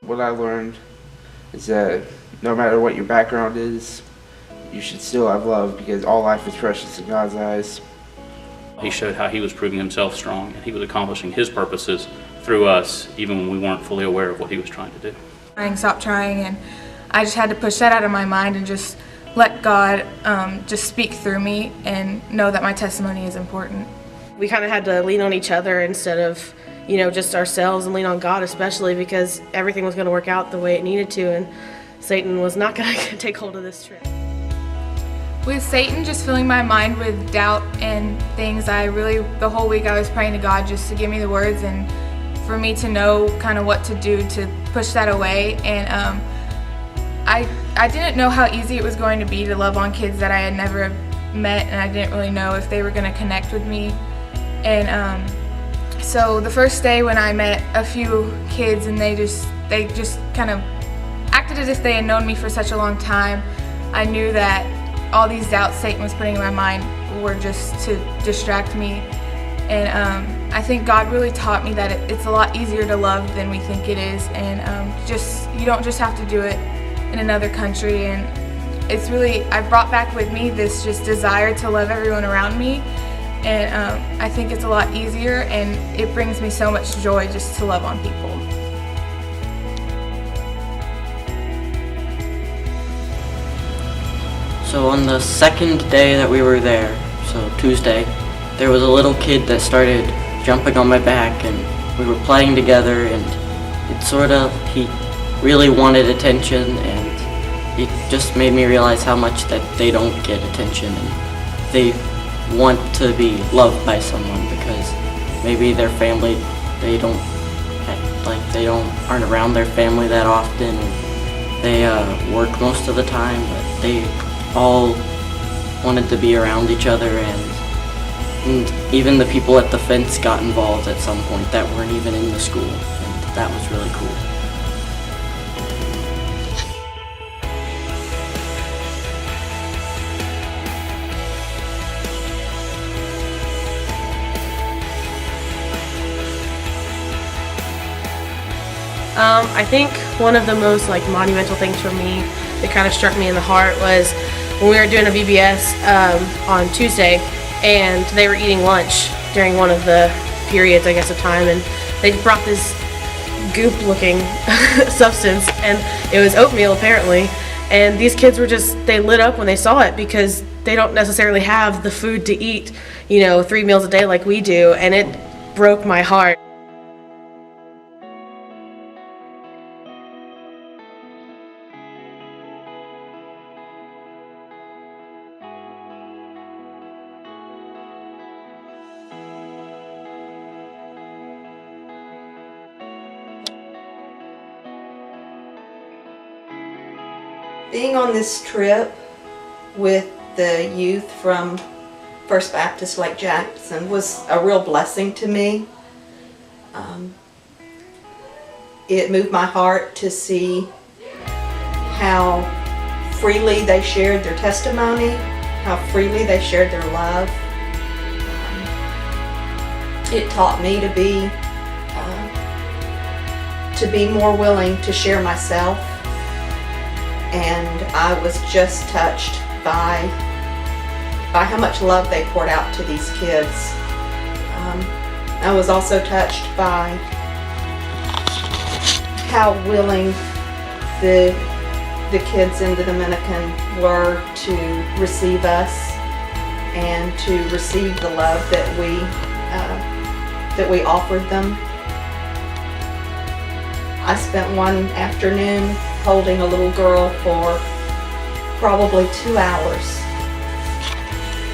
What I learned is that no matter what your background is, you should still have love because all life is precious in God's eyes. He showed how he was proving himself strong and he was accomplishing his purposes through us even when we weren't fully aware of what he was trying to do. I stopped trying, and I just had to push that out of my mind and just let God just speak through me and know that my testimony is important. We kind of had to lean on each other instead of, just ourselves, and lean on God especially because everything was going to work out the way it needed to, and Satan was not going to take hold of this trip. With Satan just filling my mind with doubt and things, the whole week I was praying to God just to give me the words and for me to know kind of what to do to push that away. And I didn't know how easy it was going to be to love on kids that I had never met, and I didn't really know if they were going to connect with me. And so the first day when I met a few kids and they just kind of acted as if they had known me for such a long time, I knew that all these doubts Satan was putting in my mind were just to distract me. And I think God really taught me that it's a lot easier to love than we think it is, and you don't just have to do it in another country. And it's really, I brought back with me this just desire to love everyone around me, and I think it's a lot easier, and it brings me so much joy just to love on people. So on the second day that we were there, so Tuesday, there was a little kid that started jumping on my back, and we were playing together, and he really wanted attention, and it just made me realize how much that they don't get attention, and they want to be loved by someone because maybe their family, aren't around their family that often, and they work most of the time, but they all wanted to be around each other, and even the people at the fence got involved at some point that weren't even in the school, and that was really cool. I think one of the most monumental things for me that kind of struck me in the heart was when we were doing a VBS on Tuesday, and they were eating lunch during one of the periods, I guess, of time, and they brought this goop-looking substance, and it was oatmeal apparently, and these kids they lit up when they saw it because they don't necessarily have the food to eat, 3 meals a day like we do, and it broke my heart. Being on this trip with the youth from First Baptist Lake Jackson was a real blessing to me. It moved my heart to see how freely they shared their testimony, how freely they shared their love. It taught me to be more willing to share myself. And I was just touched by how much love they poured out to these kids. I was also touched by how willing the kids in the Dominican were to receive us and to receive the love that we offered them. I spent one afternoon holding a little girl for probably 2 hours,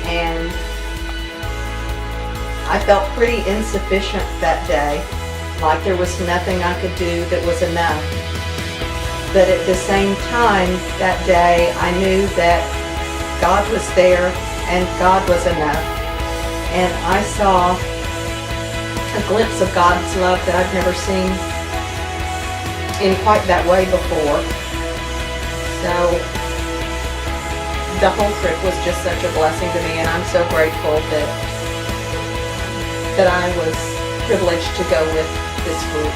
and I felt pretty insufficient that day, like there was nothing I could do that was enough. But at the same time that day, I knew that God was there and God was enough, and I saw a glimpse of God's love that I've never seen in quite that way before. So the whole trip was just such a blessing to me, and I'm so grateful that I was privileged to go with this group.